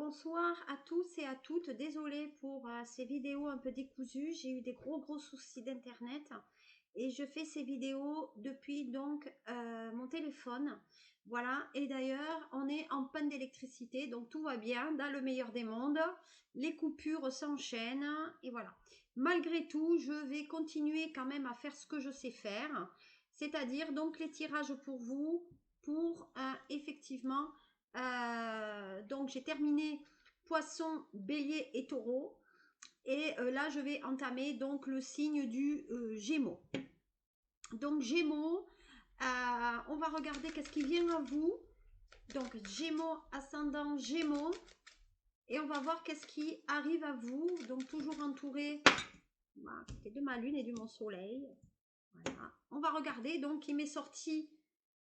bonsoir à tous et à toutes. Désolée pour ces vidéos un peu décousues. J'ai eu des gros soucis d'internet et je fais ces vidéos depuis donc mon téléphone. Voilà, et d'ailleurs on est en panne d'électricité, donc tout va bien dans le meilleur des mondes. Les coupures s'enchaînent et voilà. Malgré tout, je vais continuer quand même à faire ce que je sais faire, c'est-à-dire donc les tirages pour vous, pour effectivement donc j'ai terminé poisson, bélier et taureau. Et là, je vais entamer donc le signe du Gémeaux. Donc Gémeaux, on va regarder qu'est-ce qui vient à vous. Donc Gémeaux, ascendant Gémeaux. Et on va voir qu'est-ce qui arrive à vous. Donc toujours entouré de ma lune et de mon soleil. Voilà. On va regarder. Donc il m'est sorti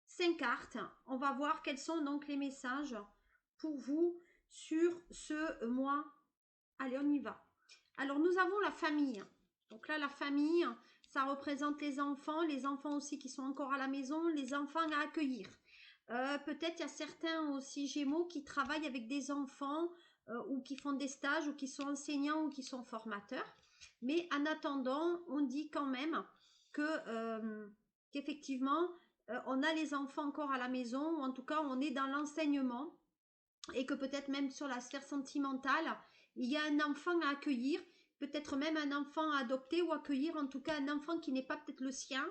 5 cartes. On va voir quels sont donc les messages pour vous sur ce mois. Allez, on y va. Alors, nous avons la famille. Donc là, la famille, ça représente les enfants aussi qui sont encore à la maison, les enfants à accueillir. Peut-être il y a certains aussi Gémeaux qui travaillent avec des enfants ou qui font des stages ou qui sont enseignants ou qui sont formateurs. Mais en attendant, on dit quand même que qu'effectivement, on a les enfants encore à la maison, ou en tout cas, on est dans l'enseignement, et que peut-être même sur la sphère sentimentale, il y a un enfant à accueillir, peut-être même un enfant à adopter, ou accueillir en tout cas un enfant qui n'est pas peut-être le sien,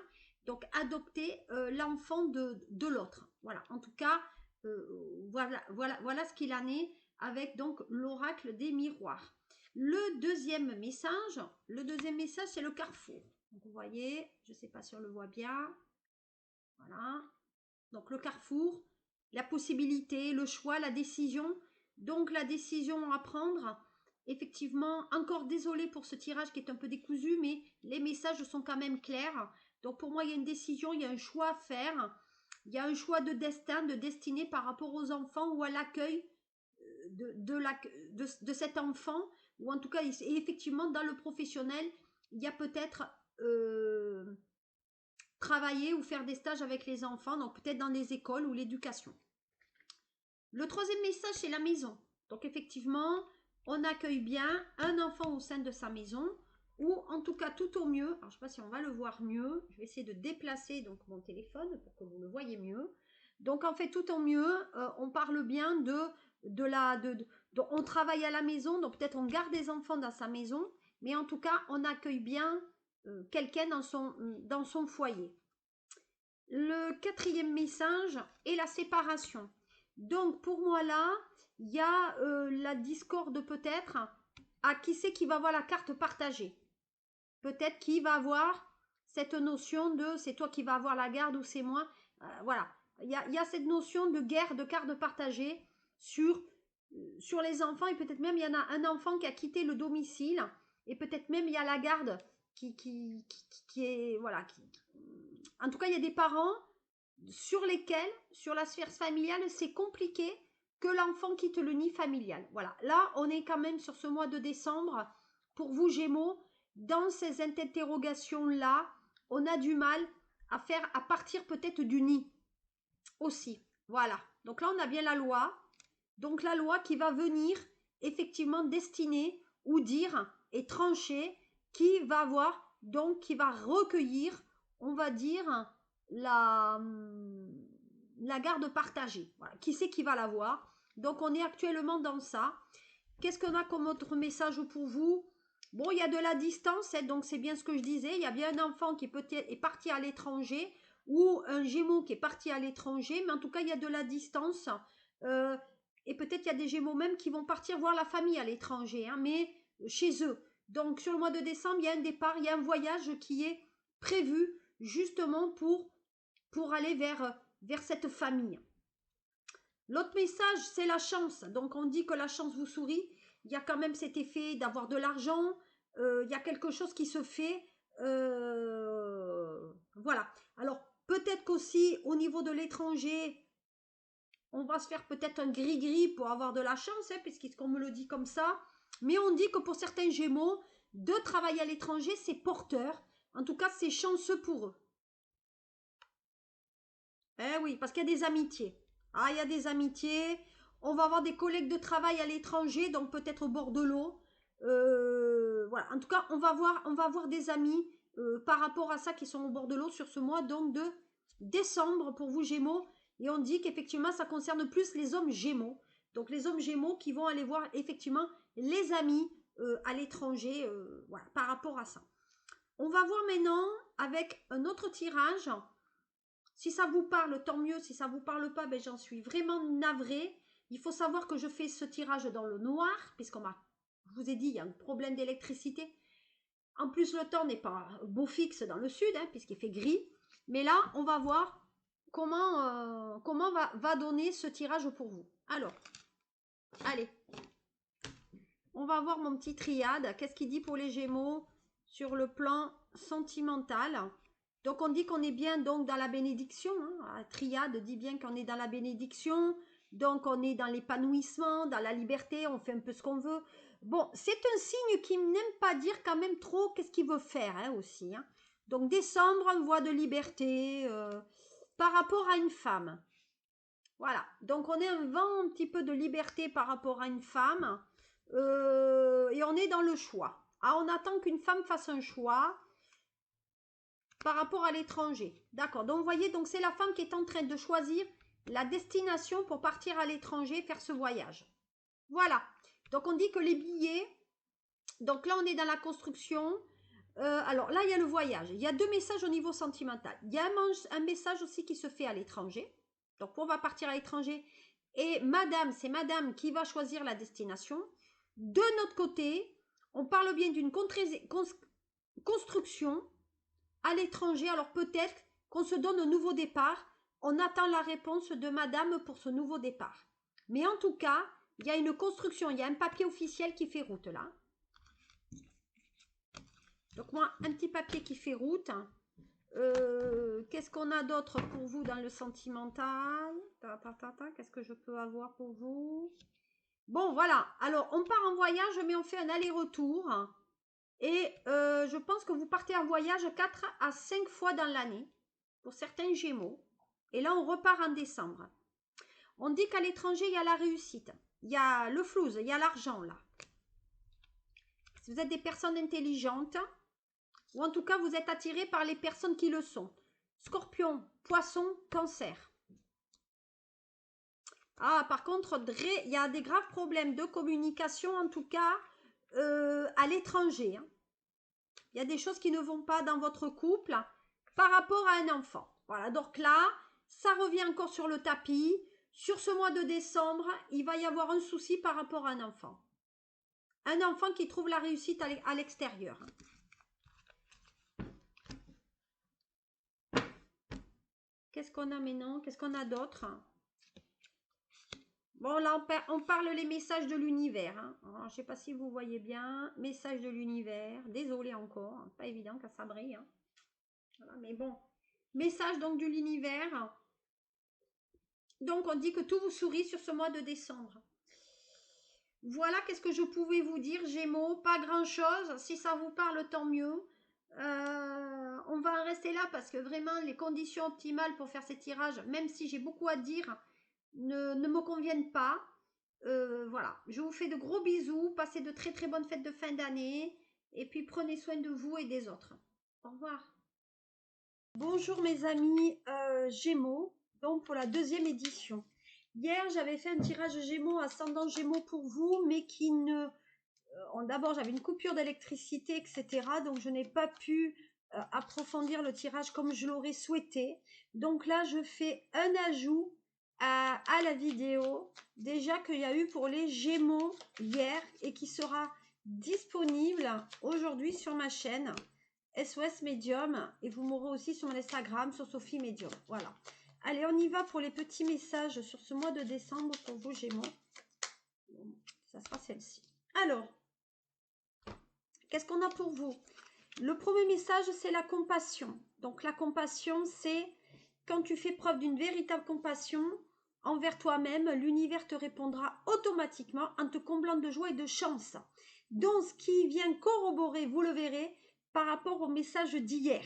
donc adopter l'enfant de l'autre. Voilà, en tout cas, voilà ce qu'il en est avec donc l'oracle des miroirs. Le deuxième message, c'est le carrefour. Donc vous voyez, je ne sais pas si on le voit bien. Voilà. Donc le carrefour, la possibilité, le choix, la décision. Donc la décision à prendre. Effectivement, encore désolé pour ce tirage qui est un peu décousu, mais les messages sont quand même clairs. Donc pour moi, il y a une décision, il y a un choix à faire. Il y a un choix de destin, de destinée par rapport aux enfants ou à l'accueil de cet enfant. Ou en tout cas, et effectivement, dans le professionnel, il y a peut-être travailler ou faire des stages avec les enfants, donc peut-être dans les écoles ou l'éducation. Le troisième message, c'est la maison. Donc effectivement, on accueille bien un enfant au sein de sa maison, ou en tout cas tout au mieux, alors je ne sais pas si on va le voir mieux, je vais essayer de déplacer donc mon téléphone pour que vous le voyez mieux. Donc en fait tout au mieux, on parle bien on travaille à la maison, donc peut-être on garde des enfants dans sa maison, mais en tout cas on accueille bien quelqu'un dans son foyer. Le quatrième message est la séparation. Donc pour moi là, il y a la discorde peut-être à qui c'est qui va avoir la carte partagée. Peut-être qui va avoir cette notion de c'est toi qui vas avoir la garde ou c'est moi. Voilà, il y a cette notion de guerre de cartes partagées sur les enfants, et peut-être même il y en a un enfant qui a quitté le domicile, et peut-être même il y a la garde qui est voilà. En tout cas, il y a des parents sur lesquels, sur la sphère familiale, c'est compliqué que l'enfant quitte le nid familial. Voilà, là, on est quand même sur ce mois de décembre. Pour vous, Gémeaux, dans ces interrogations-là, on a du mal à partir peut-être du nid aussi. Voilà, donc là, on a bien la loi. Donc la loi qui va venir effectivement destiner ou dire et trancher qui va avoir, donc qui va recueillir, on va dire, la garde partagée. Voilà. Qui c'est qui va l'avoir? Donc on est actuellement dans ça. Qu'est-ce qu'on a comme autre message pour vous? Bon, il y a de la distance, donc c'est bien ce que je disais. Il y a bien un enfant qui peut-être est parti à l'étranger, ou un Gémeaux qui est parti à l'étranger, mais en tout cas, il y a de la distance. Et peut-être il y a des Gémeaux même qui vont partir voir la famille à l'étranger, hein, mais chez eux. Donc sur le mois de décembre, il y a un départ, il y a un voyage qui est prévu justement pour aller vers cette famille. L'autre message, c'est la chance. Donc on dit que la chance vous sourit. Il y a quand même cet effet d'avoir de l'argent. Il y a quelque chose qui se fait. Voilà. Alors peut-être qu'aussi au niveau de l'étranger, on va se faire peut-être un gris-gris pour avoir de la chance, hein, puisqu'on me le dit comme ça. Mais on dit que pour certains Gémeaux, de travailler à l'étranger, c'est porteur. En tout cas, c'est chanceux pour eux. Eh oui, parce qu'il y a des amitiés. Ah, il y a des amitiés. On va avoir des collègues de travail à l'étranger, donc peut-être au bord de l'eau. Voilà. En tout cas, on va voir des amis par rapport à ça qui sont au bord de l'eau sur ce mois donc de décembre pour vous Gémeaux. Et on dit qu'effectivement, ça concerne plus les hommes Gémeaux. Donc les hommes Gémeaux qui vont aller voir effectivement les amis à l'étranger voilà, par rapport à ça. On va voir maintenant avec un autre tirage. Si ça vous parle, tant mieux. Si ça ne vous parle pas, ben, j'en suis vraiment navrée. Il faut savoir que je fais ce tirage dans le noir, puisqu'on m'a, je vous ai dit, il y a un problème d'électricité. En plus, le temps n'est pas beau fixe dans le sud, hein, puisqu'il fait gris. Mais là, on va voir comment va donner ce tirage pour vous. Alors, allez. On va voir mon petit triade. Qu'est-ce qu'il dit pour les Gémeaux sur le plan sentimental? Donc, on dit qu'on est bien donc dans la bénédiction. Hein. La triade dit bien qu'on est dans la bénédiction. Donc, on est dans l'épanouissement, dans la liberté. On fait un peu ce qu'on veut. Bon, c'est un signe qui n'aime pas dire quand même trop qu'est-ce qu'il veut faire hein, aussi. Hein. Donc, décembre, une voie de liberté par rapport à une femme. Voilà. Donc, on est un vent un petit peu de liberté par rapport à une femme. Et on est dans le choix. Ah, on attend qu'une femme fasse un choix par rapport à l'étranger. D'accord. Donc, vous voyez, donc c'est la femme qui est en train de choisir la destination pour partir à l'étranger, faire ce voyage. Voilà. Donc, on dit que les billets... Donc là, on est dans la construction. Alors là, il y a le voyage. Il y a deux messages au niveau sentimental. Il y a un message aussi qui se fait à l'étranger. Donc, on va partir à l'étranger. Et madame, c'est madame qui va choisir la destination. De notre côté, on parle bien d'une construction à l'étranger. Alors peut-être qu'on se donne un nouveau départ. On attend la réponse de madame pour ce nouveau départ. Mais en tout cas, il y a une construction, il y a un papier officiel qui fait route là. Donc moi, un petit papier qui fait route. Qu'est-ce qu'on a d'autre pour vous dans le sentimental? Qu'est-ce que je peux avoir pour vous? Bon, voilà. Alors, on part en voyage, mais on fait un aller-retour. Et je pense que vous partez en voyage 4 à 5 fois dans l'année, pour certains Gémeaux. Et là, on repart en décembre. On dit qu'à l'étranger, il y a la réussite. Il y a le flouze, il y a l'argent, là. Si vous êtes des personnes intelligentes, ou en tout cas, vous êtes attirés par les personnes qui le sont. Scorpion, Poisson, Cancer. Ah, par contre, il y a des graves problèmes de communication, en tout cas, à l'étranger. Hein. Il y a des choses qui ne vont pas dans votre couple par rapport à un enfant. Voilà, donc là, ça revient encore sur le tapis. Sur ce mois de décembre, il va y avoir un souci par rapport à un enfant. Un enfant qui trouve la réussite à l'extérieur. Qu'est-ce qu'on a maintenant? Qu'est-ce qu'on a d'autre? Bon, là, on parle les messages de l'univers. Hein. Je ne sais pas si vous voyez bien. Messages de l'univers. Désolé encore. Pas évident quand ça brille. Hein. Voilà, mais bon. Message donc de l'univers. Donc, on dit que tout vous sourit sur ce mois de décembre. Voilà, qu'est-ce que je pouvais vous dire, Gémeaux? Pas grand-chose. Si ça vous parle, tant mieux. On va en rester là parce que vraiment, les conditions optimales pour faire ces tirages, même si j'ai beaucoup à dire, ne me conviennent pas. Voilà, je vous fais de gros bisous. Passez de très très bonnes fêtes de fin d'année. Et puis, prenez soin de vous et des autres. Au revoir. Bonjour mes amis Gémeaux, donc pour la deuxième édition. Hier, j'avais fait un tirage Gémeaux, ascendant Gémeaux pour vous, mais qui ne... D'abord, j'avais une coupure d'électricité, etc. Donc, je n'ai pas pu approfondir le tirage comme je l'aurais souhaité. Donc là, je fais un ajout à la vidéo, déjà qu'il y a eu pour les Gémeaux hier et qui sera disponible aujourd'hui sur ma chaîne. SOS Medium, et vous m'aurez aussi sur mon Instagram, sur Sophie Medium. Voilà. Allez, on y va pour les petits messages sur ce mois de décembre pour vos Gémeaux. Ça sera celle-ci. Alors, qu'est-ce qu'on a pour vous? Le premier message, c'est la compassion. Donc, la compassion, c'est quand tu fais preuve d'une véritable compassion envers toi-même, l'univers te répondra automatiquement en te comblant de joie et de chance. Donc, ce qui vient corroborer, vous le verrez, par rapport au message d'hier.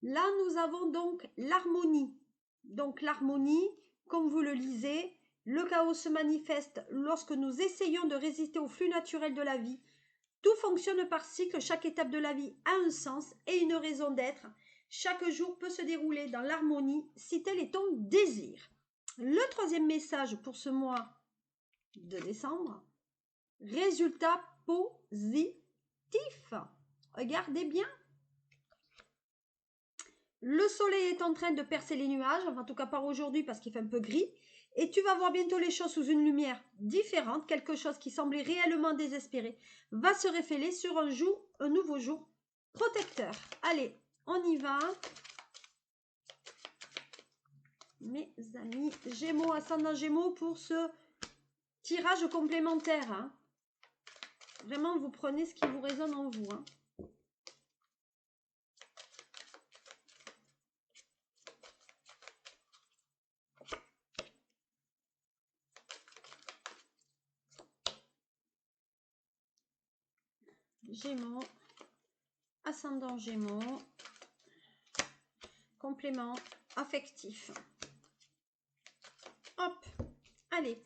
Là, nous avons donc l'harmonie. Donc, l'harmonie, comme vous le lisez, Le chaos se manifeste lorsque nous essayons de résister au flux naturel de la vie. Tout fonctionne par cycle, chaque étape de la vie a un sens et une raison d'être. Chaque jour peut se dérouler dans l'harmonie si tel est ton désir. Le troisième message pour ce mois de décembre, résultat positif. Regardez bien. Le soleil est en train de percer les nuages, en tout cas pas aujourd'hui parce qu'il fait un peu gris. Et tu vas voir bientôt les choses sous une lumière différente. Quelque chose qui semblait réellement désespéré va se révéler sur un nouveau jour protecteur. Allez, on y va. Mes amis, Gémeaux, ascendant Gémeaux pour ce tirage complémentaire. Hein. Vraiment, vous prenez ce qui vous résonne en vous. Hein. Gémeaux, ascendant Gémeaux, complément affectif. Hop, allez.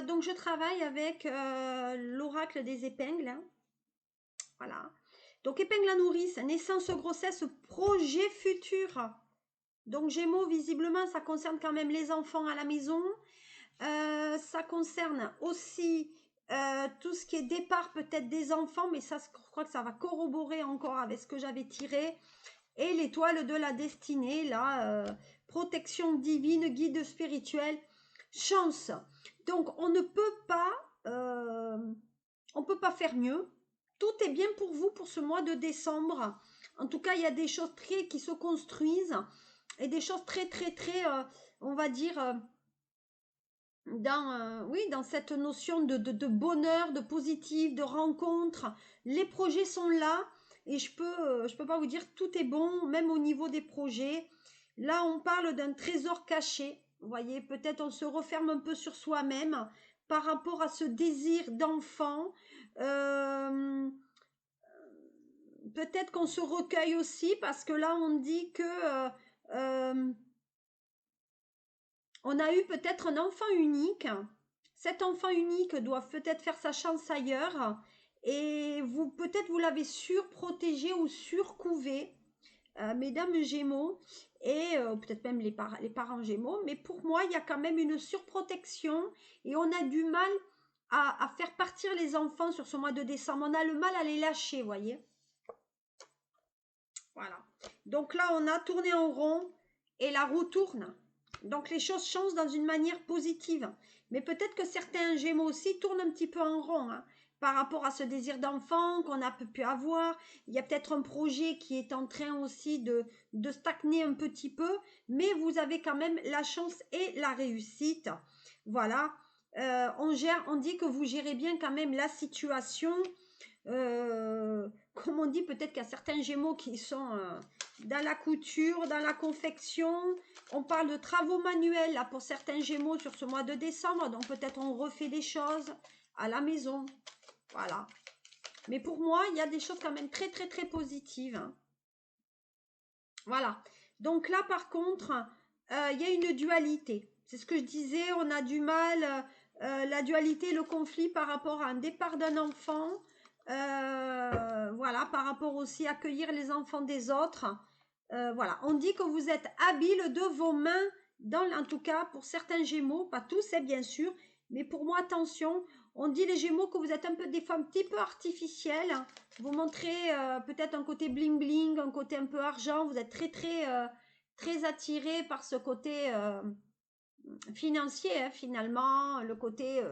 Donc, je travaille avec l'oracle des épingles. Hein. Voilà. Donc, épingle à nourrice, naissance, grossesse, projet futur. Donc, Gémeaux, visiblement, ça concerne quand même les enfants à la maison. Ça concerne aussi tout ce qui est départ peut-être des enfants, mais ça, je crois que ça va corroborer encore avec ce que j'avais tiré. Et l'étoile de la destinée, là, protection divine, guide spirituel, chance. Donc, on ne peut pas faire mieux. Tout est bien pour vous pour ce mois de décembre. En tout cas, il y a des choses qui se construisent et des choses très, on va dire, dans cette notion de bonheur, de positif, de rencontre. Les projets sont là et je peux pas vous dire tout est bon, même au niveau des projets. Là, on parle d'un trésor caché. Vous voyez, peut-être on se referme un peu sur soi-même par rapport à ce désir d'enfant. Peut-être qu'on se recueille aussi parce que là, on dit que on a eu peut-être un enfant unique. Cet enfant unique doit peut-être faire sa chance ailleurs et peut-être vous l'avez surprotégé ou surcouvé, mesdames Gémeaux, et peut-être même les parents Gémeaux, mais pour moi, il y a quand même une surprotection et on a du mal à faire partir les enfants sur ce mois de décembre. On a le mal à les lâcher, vous voyez. Voilà. Donc là, on a tourné en rond et la roue tourne. Donc les choses changent dans une manière positive. Mais peut-être que certains Gémeaux aussi tournent un petit peu en rond hein, par rapport à ce désir d'enfant qu'on a pu avoir. Il y a peut-être un projet qui est en train aussi de stagner un petit peu. Mais vous avez quand même la chance et la réussite. Voilà. On dit que vous gérez bien quand même la situation. Comme on dit, peut-être qu'il y a certains Gémeaux qui sont dans la couture, dans la confection. On parle de travaux manuels là pour certains Gémeaux sur ce mois de décembre. Donc peut-être on refait des choses à la maison. Voilà. Mais pour moi, il y a des choses quand même très positives. Hein. Voilà. Donc là, par contre, il y a une dualité. C'est ce que je disais, on a du mal, la dualité, le conflit par rapport à un départ d'un enfant. Voilà, par rapport aussi à accueillir les enfants des autres. Voilà, on dit que vous êtes habile de vos mains, en tout cas pour certains Gémeaux, pas tous, c'est bien sûr, mais pour moi, attention, on dit les Gémeaux que vous êtes un peu des fois un petit peu artificiels. Vous montrez peut-être un côté bling bling, un côté un peu argent. Vous êtes très attiré par ce côté financier, hein, finalement, le côté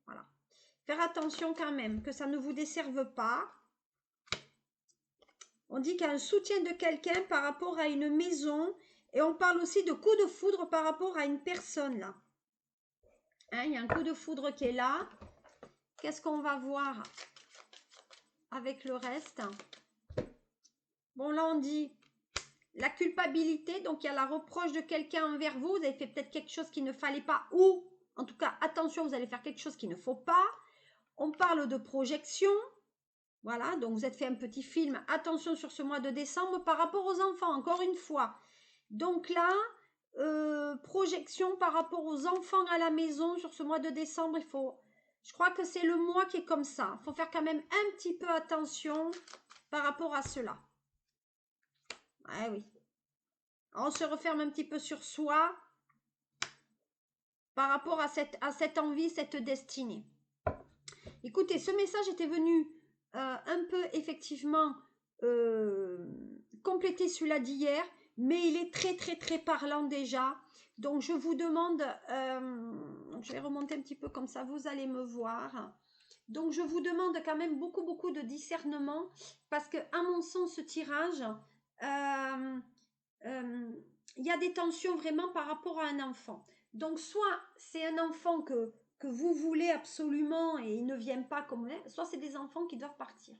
voilà. Faire attention quand même, que ça ne vous desserve pas. On dit qu'il y a un soutien de quelqu'un par rapport à une maison. Et on parle aussi de coup de foudre par rapport à une personne, là. Hein, il y a un coup de foudre qui est là. Qu'est-ce qu'on va voir avec le reste? Bon, là, on dit la culpabilité. Donc, il y a la reproche de quelqu'un envers vous. Vous avez fait peut-être quelque chose qu'il ne fallait pas. Ou, en tout cas, attention, vous allez faire quelque chose qu'il ne faut pas. On parle de projection. Voilà, donc vous êtes fait un petit film. Attention sur ce mois de décembre par rapport aux enfants, encore une fois. Donc là, projection par rapport aux enfants à la maison sur ce mois de décembre. Je crois que c'est le mois qui est comme ça. Il faut faire quand même un petit peu attention par rapport à cela. Ah oui. On se referme un petit peu sur soi par rapport à cette envie, cette destinée. Écoutez, ce message était venu un peu effectivement compléter celui-là d'hier, mais il est très très très parlant déjà. Donc je vous demande, je vais remonter un petit peu comme ça, vous allez me voir. Donc je vous demande quand même beaucoup beaucoup de discernement parce que à mon sens ce tirage, il y a des tensions vraiment par rapport à un enfant. Donc soit c'est un enfant que vous voulez absolument et il ne vient pas comme soit c'est des enfants qui doivent partir.